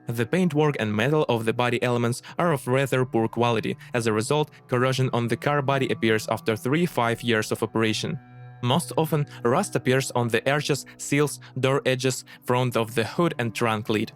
The paintwork and metal of the body elements are of rather poor quality. As a result, corrosion on the car body appears after 3–5 years of operation. Most often, rust appears on the arches, seals, door edges, front of the hood and trunk lid.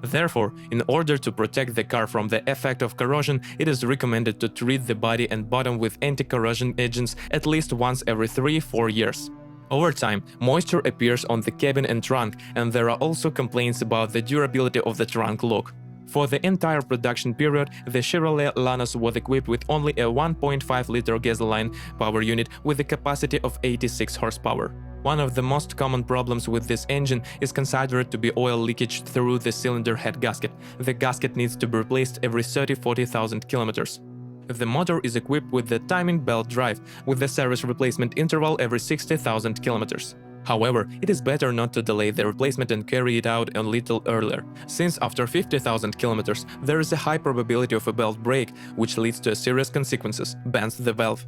Therefore, in order to protect the car from the effect of corrosion, it is recommended to treat the body and bottom with anti-corrosion agents at least once every 3–4 years. Over time, moisture appears on the cabin and trunk, and there are also complaints about the durability of the trunk lock. For the entire production period, the Chevrolet Lanos was equipped with only a 1.5-liter gasoline power unit with a capacity of 86 horsepower. One of the most common problems with this engine is considered to be oil leakage through the cylinder head gasket. The gasket needs to be replaced every 30–40,000 kilometers. The motor is equipped with the timing belt drive, with the service replacement interval every 60,000 kilometers. However, it is better not to delay the replacement and carry it out a little earlier, since after 50,000 kilometers there is a high probability of a belt break, which leads to serious consequences: bends the valve.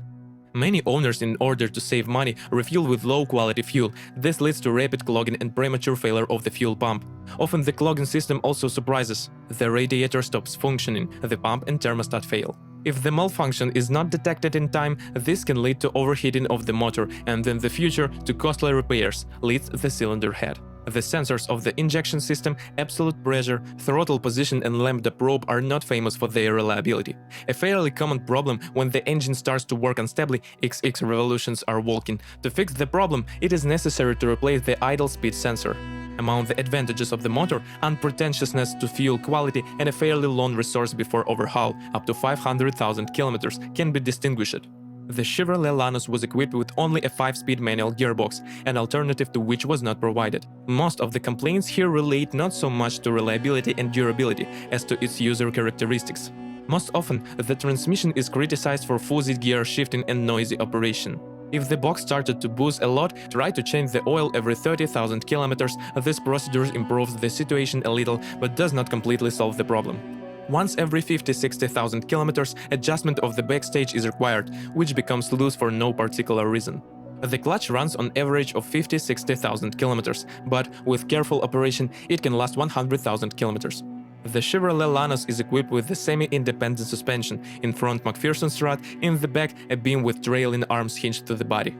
Many owners, in order to save money, refuel with low-quality fuel. This leads to rapid clogging and premature failure of the fuel pump. Often the clogging system also surprises. The radiator stops functioning, the pump and thermostat fail. If the malfunction is not detected in time, this can lead to overheating of the motor and in the future to costly repairs, leads the cylinder head. The sensors of the injection system, absolute pressure, throttle position and lambda probe are not famous for their reliability. A fairly common problem when the engine starts to work unstably, XX revolutions are walking. To fix the problem, it is necessary to replace the idle speed sensor. Among the advantages of the motor, unpretentiousness to fuel quality and a fairly long resource before overhaul, up to 500,000 kilometers, can be distinguished. The Chevrolet Lanos was equipped with only a 5-speed manual gearbox, an alternative to which was not provided. Most of the complaints here relate not so much to reliability and durability as to its user characteristics. Most often, the transmission is criticized for fuzzy gear shifting and noisy operation. If the box started to boost a lot, try to change the oil every 30,000 kilometers. This procedure improves the situation a little but does not completely solve the problem. Once every 50–60,000 kilometers, adjustment of the backstage is required, which becomes loose for no particular reason. The clutch runs on average of 50–60,000 kilometers, but with careful operation, it can last 100,000 kilometers. The Chevrolet Lanos is equipped with the semi-independent suspension, in front McPherson strut, in the back a beam with trailing arms hinged to the body.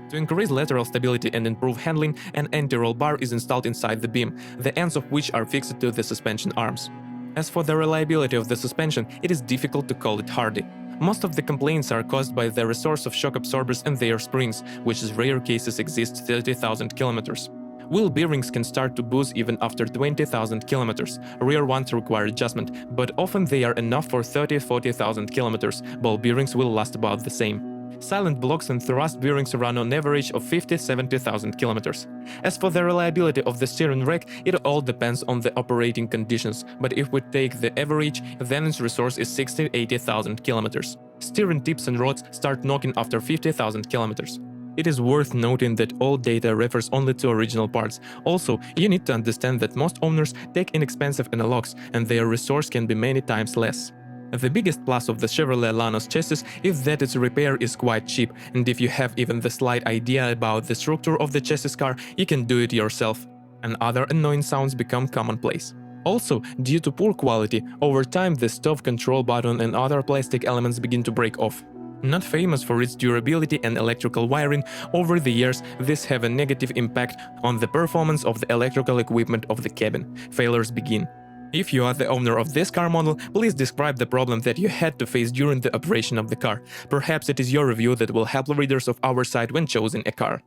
To increase lateral stability and improve handling, an anti-roll bar is installed inside the beam, the ends of which are fixed to the suspension arms. As for the reliability of the suspension, it is difficult to call it hardy. Most of the complaints are caused by the resource of shock absorbers and their springs, which in rare cases exist 30,000 kilometers. Wheel bearings can start to boost even after 20,000 kilometers. Rear ones require adjustment, but often they are enough for 30–40,000 kilometers. Ball bearings will last about the same. Silent blocks and thrust bearings run on average of 50–70,000 kilometers. As for the reliability of the steering rack, it all depends on the operating conditions, but if we take the average, then its resource is 60–80,000 kilometers. Steering tips and rods start knocking after 50,000 kilometers. It is worth noting that all data refers only to original parts. Also, you need to understand that most owners take inexpensive analogs, and their resource can be many times less. The biggest plus of the Chevrolet Lanos chassis is that its repair is quite cheap, and if you have even the slight idea about the structure of the chassis car, you can do it yourself. And other annoying sounds become commonplace. Also, due to poor quality, over time the stove control button and other plastic elements begin to break off. Not famous for its durability and electrical wiring, over the years this have a negative impact on the performance of the electrical equipment of the cabin. Failures begin. If you are the owner of this car model, please describe the problem that you had to face during the operation of the car. Perhaps it is your review that will help readers of our site when choosing a car.